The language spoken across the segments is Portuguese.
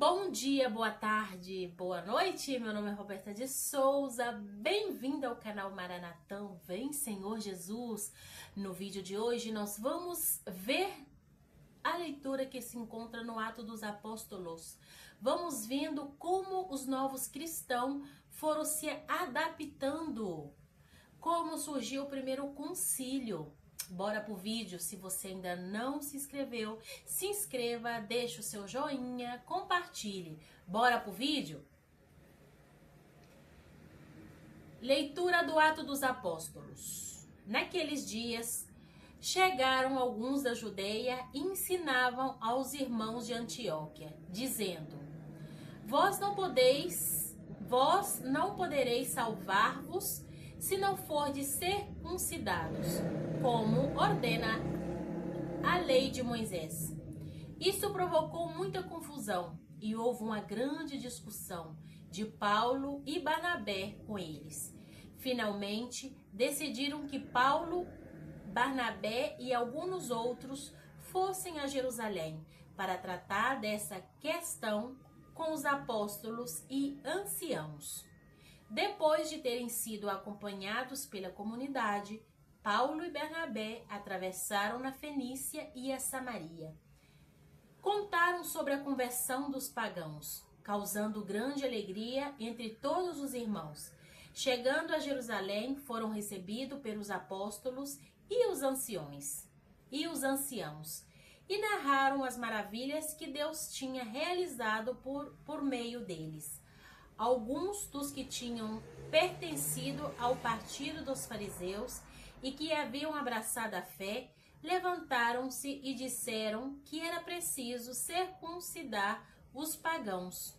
Bom dia, boa tarde, boa noite. Meu nome é Roberta de Souza. Bem-vinda ao canal Maranatão. Vem, Senhor Jesus. No vídeo de hoje nós vamos ver a leitura que se encontra no Atos dos Apóstolos. Vamos vendo como os novos cristãos foram se adaptando. Como surgiu o primeiro concílio. Bora pro vídeo. Se você ainda não se inscreveu, se inscreva, deixe o seu joinha, compartilhe. Bora pro vídeo? Leitura do Atos dos Apóstolos. Naqueles dias, chegaram alguns da Judeia e ensinavam aos irmãos de Antioquia, dizendo: Vós não podereis salvar-vos se não fordes circuncidados, como ordena a lei de Moisés. Isso provocou muita confusão e houve uma grande discussão de Paulo e Barnabé com eles. Finalmente, decidiram que Paulo, Barnabé e alguns outros fossem a Jerusalém para tratar dessa questão com os apóstolos e anciãos. Depois de terem sido acompanhados pela comunidade, Paulo e Barnabé atravessaram na Fenícia e a Samaria. Contaram sobre a conversão dos pagãos, causando grande alegria entre todos os irmãos. Chegando a Jerusalém, foram recebidos pelos apóstolos e os anciãos, e narraram as maravilhas que Deus tinha realizado por meio deles. Alguns dos que tinham pertencido ao partido dos fariseus e que haviam abraçado a fé, levantaram-se e disseram que era preciso circuncidar os pagãos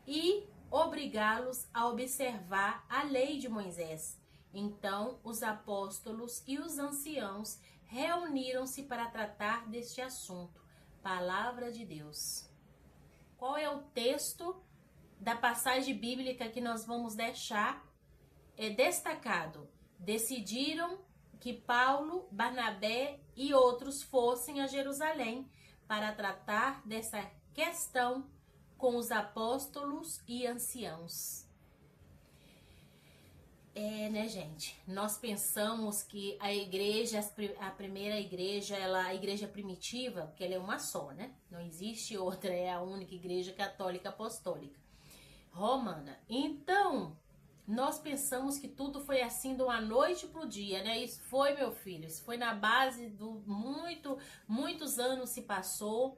e obrigá-los a observar a lei de Moisés. Então, os apóstolos e os anciãos reuniram-se para tratar deste assunto. Palavra de Deus. Qual é o texto da passagem bíblica que nós vamos deixar destacado? Decidiram que Paulo, Barnabé e outros fossem a Jerusalém para tratar dessa questão com os apóstolos e anciãos. Né, gente? Nós pensamos que a igreja, a primeira igreja, a igreja primitiva, porque ela é uma só, né? Não existe outra, é a única igreja católica apostólica romana. Então, nós pensamos que tudo foi assim de uma noite pro dia, né? Isso foi, meu filho, isso foi na base do muitos anos se passou.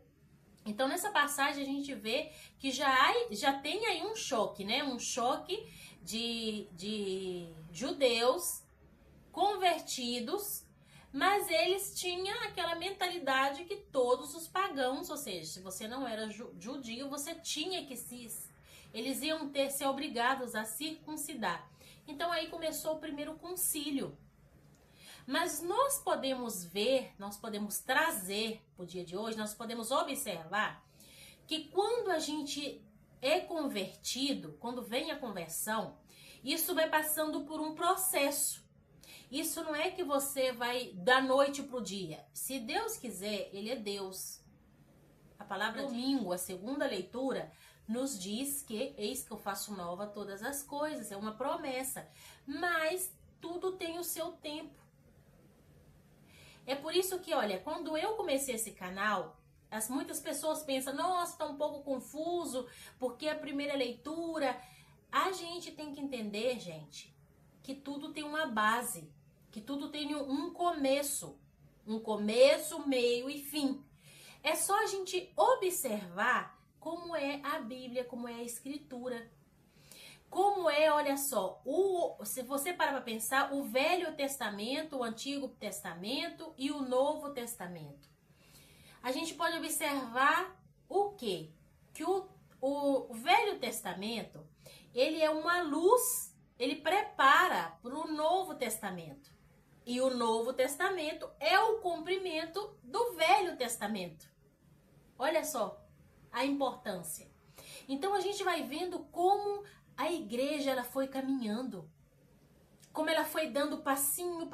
Então, nessa passagem a gente vê que já tem aí um choque, né? Um choque de judeus convertidos, mas eles tinham aquela mentalidade que todos os pagãos, ou seja, se você não era judio, você tinha que eles iam ser obrigados a circuncidar. Então aí começou o primeiro concílio. Mas nós podemos ver, nós podemos trazer para o dia de hoje, nós podemos observar que quando a gente é convertido, quando vem a conversão, isso vai passando por um processo. Isso não é que você vai da noite para o dia. Se Deus quiser, Ele é Deus. A palavra domingo, a segunda leitura, nos diz que eis que eu faço nova todas as coisas. É uma promessa. Mas tudo tem o seu tempo. É por isso que, olha, quando eu comecei esse canal, muitas pessoas pensam, nossa, tá um pouco confuso, porque a primeira leitura... A gente tem que entender, gente, que tudo tem uma base, que tudo tem um começo, meio e fim. É só a gente observar como é a Bíblia, como é a Escritura. Como é, olha só, se você parar para pensar, o Velho Testamento, o Antigo Testamento e o Novo Testamento. A gente pode observar o quê? Que o Velho Testamento, ele é uma luz, ele prepara para o Novo Testamento. E o Novo Testamento é o cumprimento do Velho Testamento. Olha só a importância. Então a gente vai vendo como a igreja ela foi caminhando. Como ela foi dando passinho.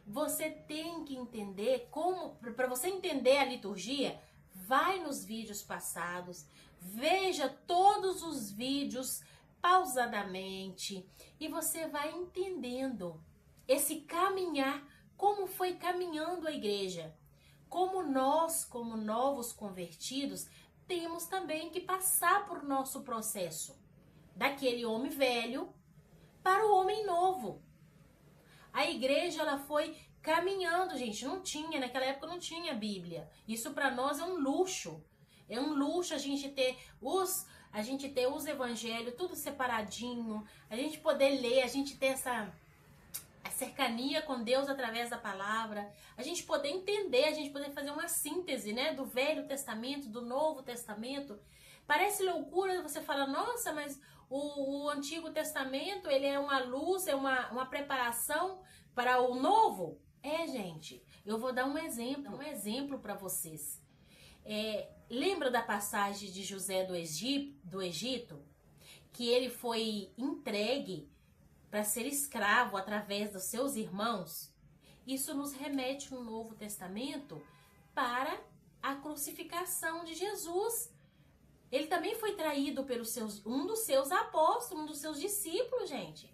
Você tem que entender como, para você entender a liturgia, vai nos vídeos passados, veja todos os vídeos pausadamente e você vai entendendo esse caminhar, como foi caminhando a igreja. Como nós, como novos convertidos, temos também que passar por nosso processo. Daquele homem velho para o homem novo. A igreja, ela foi caminhando, gente. Naquela época não tinha Bíblia. Isso para nós é um luxo. É um luxo a gente ter os evangelhos tudo separadinho, a gente poder ler, a gente ter a cercania com Deus através da palavra, a gente poder entender, a gente poder fazer uma síntese, né, do Velho Testamento, do Novo Testamento. Parece loucura você falar, nossa, mas o Antigo Testamento, ele é uma luz, é uma preparação para o Novo? Gente, eu vou dar um exemplo para vocês. Lembra da passagem de José do Egito? Que ele foi entregue para ser escravo através dos seus irmãos? Isso nos remete no Novo Testamento para a crucificação de Jesus. Ele também foi traído pelos um dos seus apóstolos, um dos seus discípulos, gente.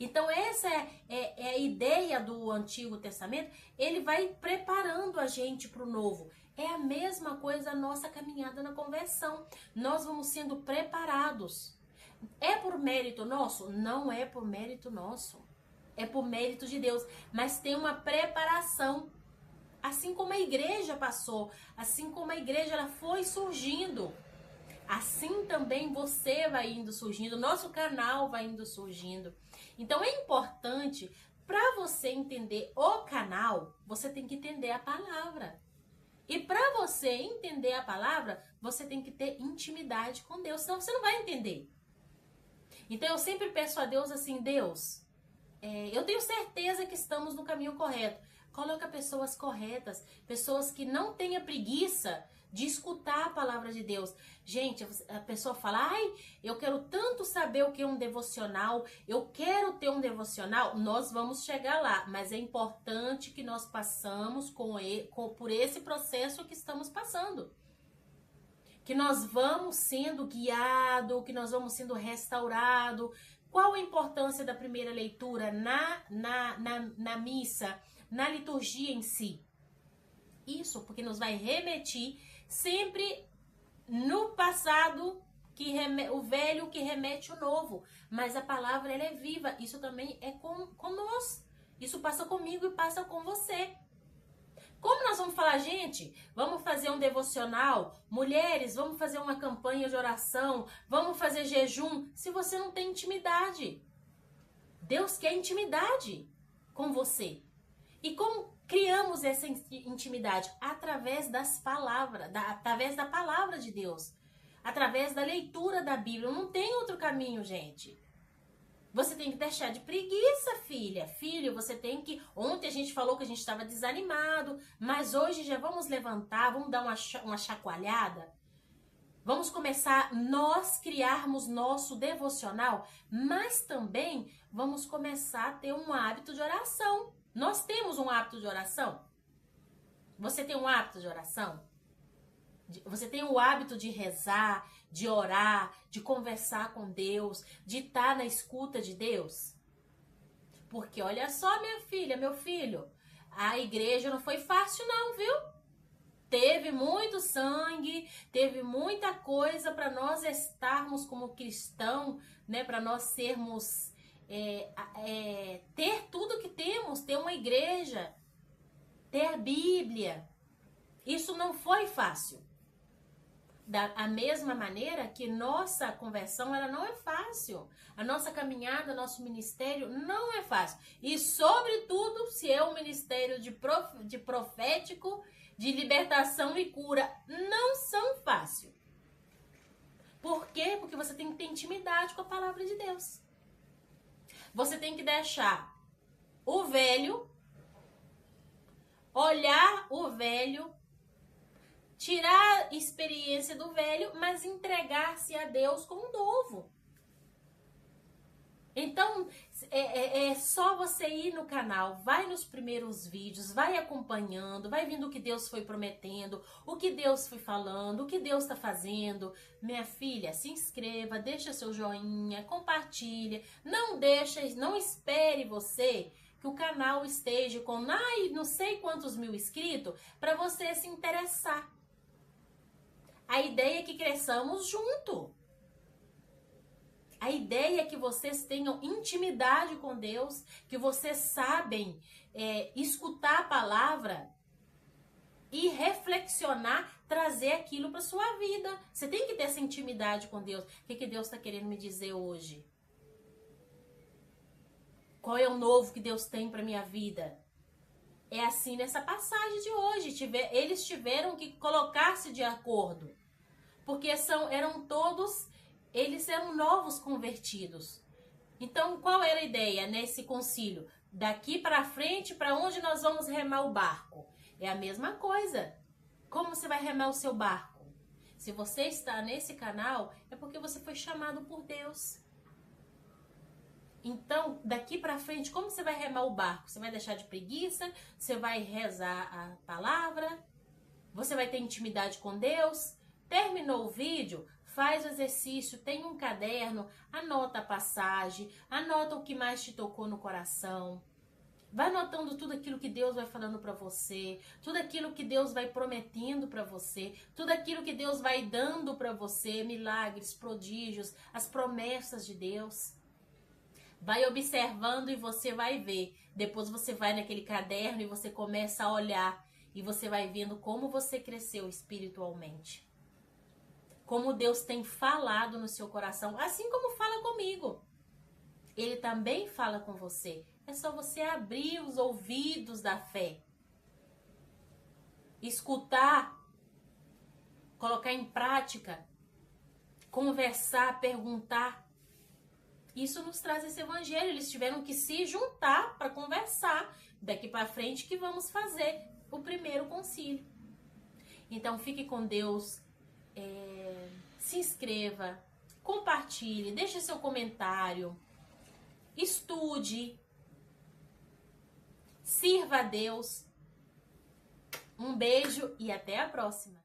Então essa é a ideia do Antigo Testamento. Ele vai preparando a gente para o Novo. É a mesma coisa a nossa caminhada na conversão. Nós vamos sendo preparados. É por mérito nosso? Não é por mérito nosso. É por mérito de Deus. Mas tem uma preparação. Assim como a igreja passou, assim como a igreja ela foi surgindo, assim também você vai indo surgindo, nosso canal vai indo surgindo. Então é importante, para você entender o canal, você tem que entender a palavra. E para você entender a palavra, você tem que ter intimidade com Deus, senão você não vai entender. Então eu sempre peço a Deus assim, Deus, eu tenho certeza que estamos no caminho correto. Coloca pessoas corretas, pessoas que não tenham preguiça de escutar a palavra de Deus. Gente, a pessoa fala, eu quero tanto saber o que é um devocional, eu quero ter um devocional. Nós vamos chegar lá, mas é importante que nós passamos por esse processo que estamos passando. Que nós vamos sendo guiados, que nós vamos sendo restaurados. Qual a importância da primeira leitura na missa, na liturgia em si? Isso, porque nos vai remeter sempre no passado, o velho que remete o novo. Mas a palavra, ela é viva. Isso também é com nós. Isso passa comigo e passa com você. Como nós vamos falar, gente? Vamos fazer um devocional? Mulheres, vamos fazer uma campanha de oração? Vamos fazer jejum? Se você não tem intimidade. Deus quer intimidade com você. E como criamos essa intimidade? Através das palavras, através da palavra de Deus. Através da leitura da Bíblia. Não tem outro caminho, gente. Você tem que deixar de preguiça, filha. Filho, você tem que... Ontem a gente falou que a gente estava desanimado, mas hoje já vamos levantar, vamos dar uma chacoalhada. Vamos começar nós criarmos nosso devocional, mas também vamos começar a ter um hábito de oração. Nós temos um hábito de oração? Você tem um hábito de oração? Você tem o hábito de rezar, de orar, de conversar com Deus, de estar na escuta de Deus? Porque olha só, minha filha, meu filho, a igreja não foi fácil não, viu? Teve muito sangue, teve muita coisa para nós estarmos como cristão, né? Para nós sermos, ter tudo que temos, ter uma igreja, ter a Bíblia. Isso não foi fácil. Da mesma maneira que nossa conversão, ela não é fácil. A nossa caminhada, nosso ministério não é fácil. E sobretudo, se é um ministério de profético, de libertação e cura, não são fáceis. Por quê? Porque você tem que ter intimidade com a palavra de Deus. Você tem que deixar o velho, olhar o velho, tirar a experiência do velho, mas entregar-se a Deus com o novo. Então, É só você ir no canal, vai nos primeiros vídeos, vai acompanhando, vai vendo o que Deus foi prometendo, o que Deus foi falando, o que Deus está fazendo. Minha filha, se inscreva, deixa seu joinha, compartilha. Não espere você que o canal esteja com não sei quantos mil inscritos para você se interessar. A ideia é que cresçamos junto. A ideia é que vocês tenham intimidade com Deus, que vocês sabem escutar a palavra e reflexionar, trazer aquilo para sua vida. Você tem que ter essa intimidade com Deus. O que Deus está querendo me dizer hoje? Qual é o novo que Deus tem para minha vida? É assim nessa passagem de hoje. Eles tiveram que colocar-se de acordo, porque eles eram novos convertidos. Então, qual era a ideia nesse concílio? Daqui para frente, para onde nós vamos remar o barco? É a mesma coisa. Como você vai remar o seu barco? Se você está nesse canal, é porque você foi chamado por Deus. Então, daqui para frente, como você vai remar o barco? Você vai deixar de preguiça? Você vai rezar a palavra? Você vai ter intimidade com Deus? Terminou o vídeo? Faz o exercício, tem um caderno, anota a passagem, anota o que mais te tocou no coração. Vai anotando tudo aquilo que Deus vai falando para você, tudo aquilo que Deus vai prometendo para você, tudo aquilo que Deus vai dando para você, milagres, prodígios, as promessas de Deus. Vai observando e você vai ver. Depois você vai naquele caderno e você começa a olhar e você vai vendo como você cresceu espiritualmente. Como Deus tem falado no seu coração, assim como fala comigo. Ele também fala com você. É só você abrir os ouvidos da fé. Escutar, colocar em prática, conversar, perguntar. Isso nos traz esse evangelho. Eles tiveram que se juntar para conversar. Daqui para frente que vamos fazer o primeiro concílio. Então fique com Deus. Se inscreva, compartilhe, deixe seu comentário, estude, sirva a Deus. Um beijo e até a próxima.